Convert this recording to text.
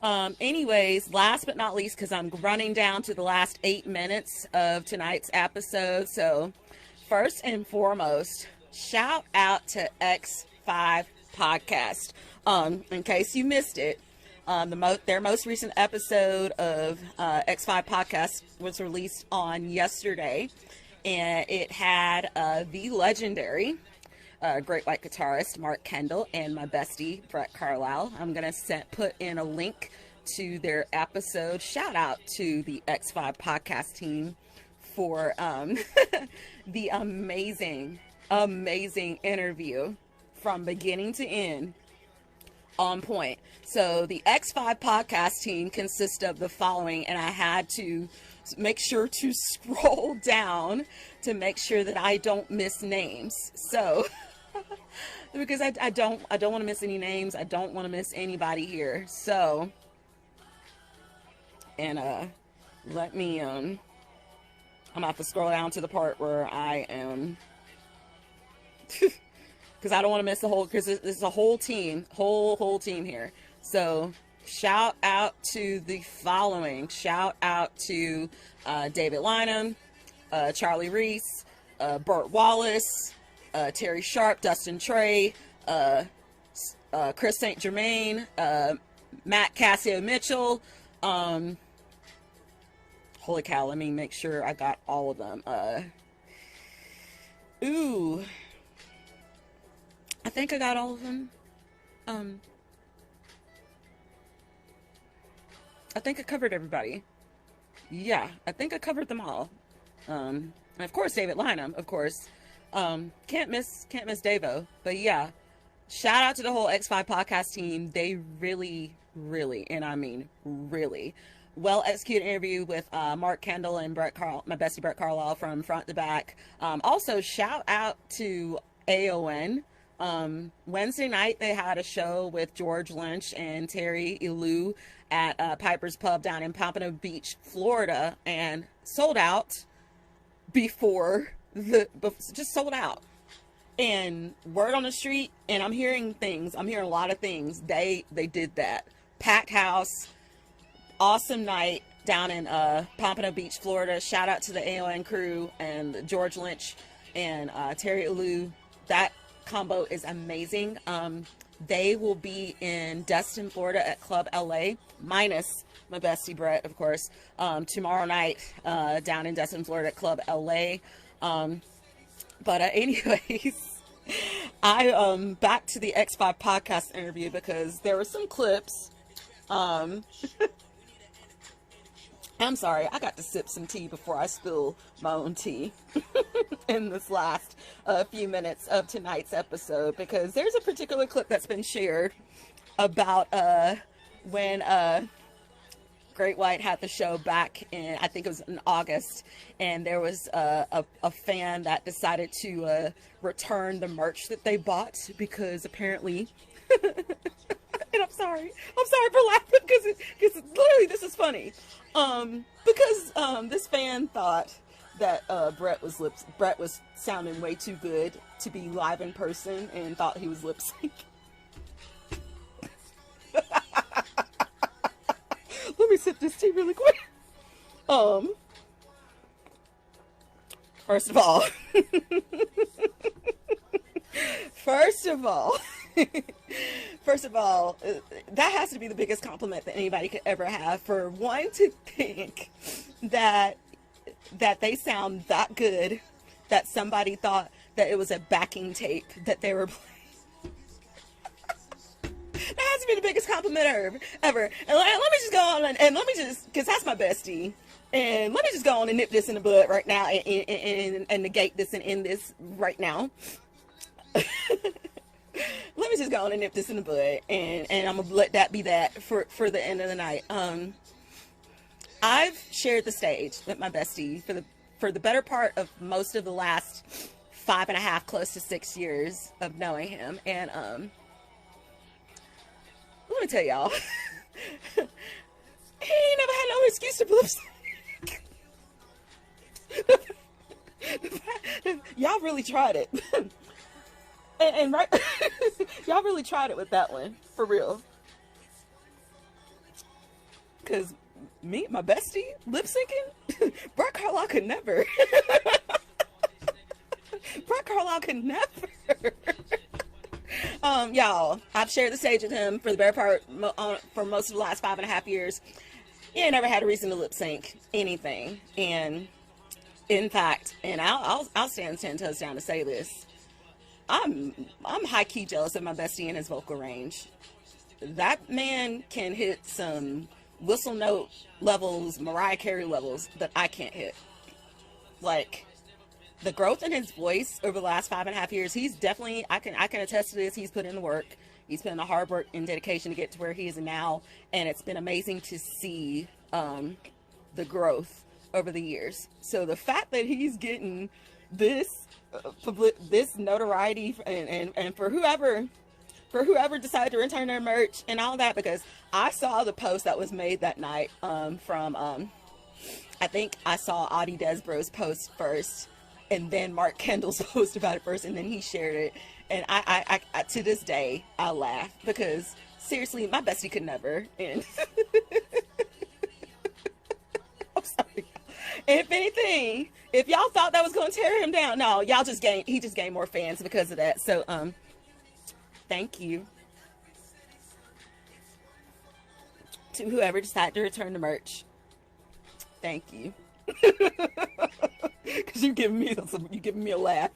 Anyways, last but not least, because I'm running down to the last 8 minutes of tonight's episode. So first and foremost, shout out to X5 Podcast. In case you missed it, their most recent episode of X5 Podcast was released on yesterday, and it had the legendary Great White guitarist Mark Kendall and my bestie Brett Carlisle. I'm gonna put in a link to their episode. Shout out to the X5 Podcast team for the amazing interview from beginning to end. On point. So the X5 Podcast team consists of the following, and I had to make sure to scroll down to make sure that I don't miss names. So because I don't want to miss any names. I don't want to miss anybody here. So, and let me I'm gonna have to scroll down to the part where I am because I don't want to miss the whole, because it's a whole team, whole team here. So shout out to the following. Shout out to David Lynham, Charlie Reese, Burt Wallace, Terry Sharp, Dustin Trey, Chris St. Germain, Matt Cassio Mitchell. Holy cow, let me make sure I got all of them. I think I got all of them. I think I covered everybody. Yeah, I think I covered them all. And of course, David Lynham, of course. Can't miss Davo. But yeah, shout out to the whole X5 Podcast team. They really, and I mean really, well executed interview with Mark Kendall and my bestie Brett Carlisle from front to back. Also, shout out to AON. Wednesday night they had a show with George Lynch and Terry Elu at Piper's Pub down in Pompano Beach, Florida, and sold out just sold out. And word on the street, and I'm hearing a lot of things. They did that. Packed house, awesome night down in Pompano Beach, Florida. Shout out to the AON crew and George Lynch and Terry Elu. That combo is amazing. They will be in Destin, Florida at Club LA, minus my bestie Brett, of course, tomorrow night down in Destin, Florida at Club LA. But anyways, I back to the X5 Podcast interview because there were some clips. I'm sorry, I got to sip some tea before I spill my own tea in this last few minutes of tonight's episode, because there's a particular clip that's been shared about when Great White had the show back in, I think it was in August, and there was a fan that decided to return the merch that they bought because apparently and I'm sorry for laughing because literally this is funny. Because this fan thought that Brett was sounding way too good to be live in person and thought he was lip syncing. Let me sip this tea really quick. First of all, that has to be the biggest compliment that anybody could ever have, for one to think that they sound that good that somebody thought that it was a backing tape that they were playing. That has to be the biggest compliment ever. And let me just go on and let me just, because that's my bestie, and let me just go on and nip this in the bud right now and negate this and end this right now. Let me just go on and nip this in the bud, and I'm gonna let that be that for the end of the night. I've shared the stage with my bestie for the better part of most of the last 5.5, close to 6 years of knowing him, and let me tell y'all, he ain't never had no excuse to lip sync. Y'all really tried it. And right, y'all really tried it with that one, for real. Because me, my bestie, lip syncing, Brett Carlisle could never. Brett Carlisle could never. Y'all, I've shared the stage with him for the better part for most of the last 5.5 years. He ain't never had a reason to lip sync anything. And in fact, and I'll stand 10 toes down to say this, I'm high key jealous of my bestie and his vocal range. That man can hit some whistle note levels, Mariah Carey levels that I can't hit. Like, the growth in his voice over the last 5.5 years, he's definitely, I can attest to this, he's put in the work. He's put in the hard work and dedication to get to where he is now. And it's been amazing to see the growth over the years. So the fact that he's getting this this notoriety and for whoever decided to return their merch and all that, because I saw the post that was made that night from I think I saw Audie Desbro's post first, and then Mark Kendall's post about it first, and then he shared it. And I to this day, I laugh because seriously, my bestie could never. And I'm sorry. If anything, if y'all thought that was going to tear him down, no, y'all just he just gained more fans because of that. So, thank you to whoever decided to return the merch. Thank you. Because you're giving me a laugh.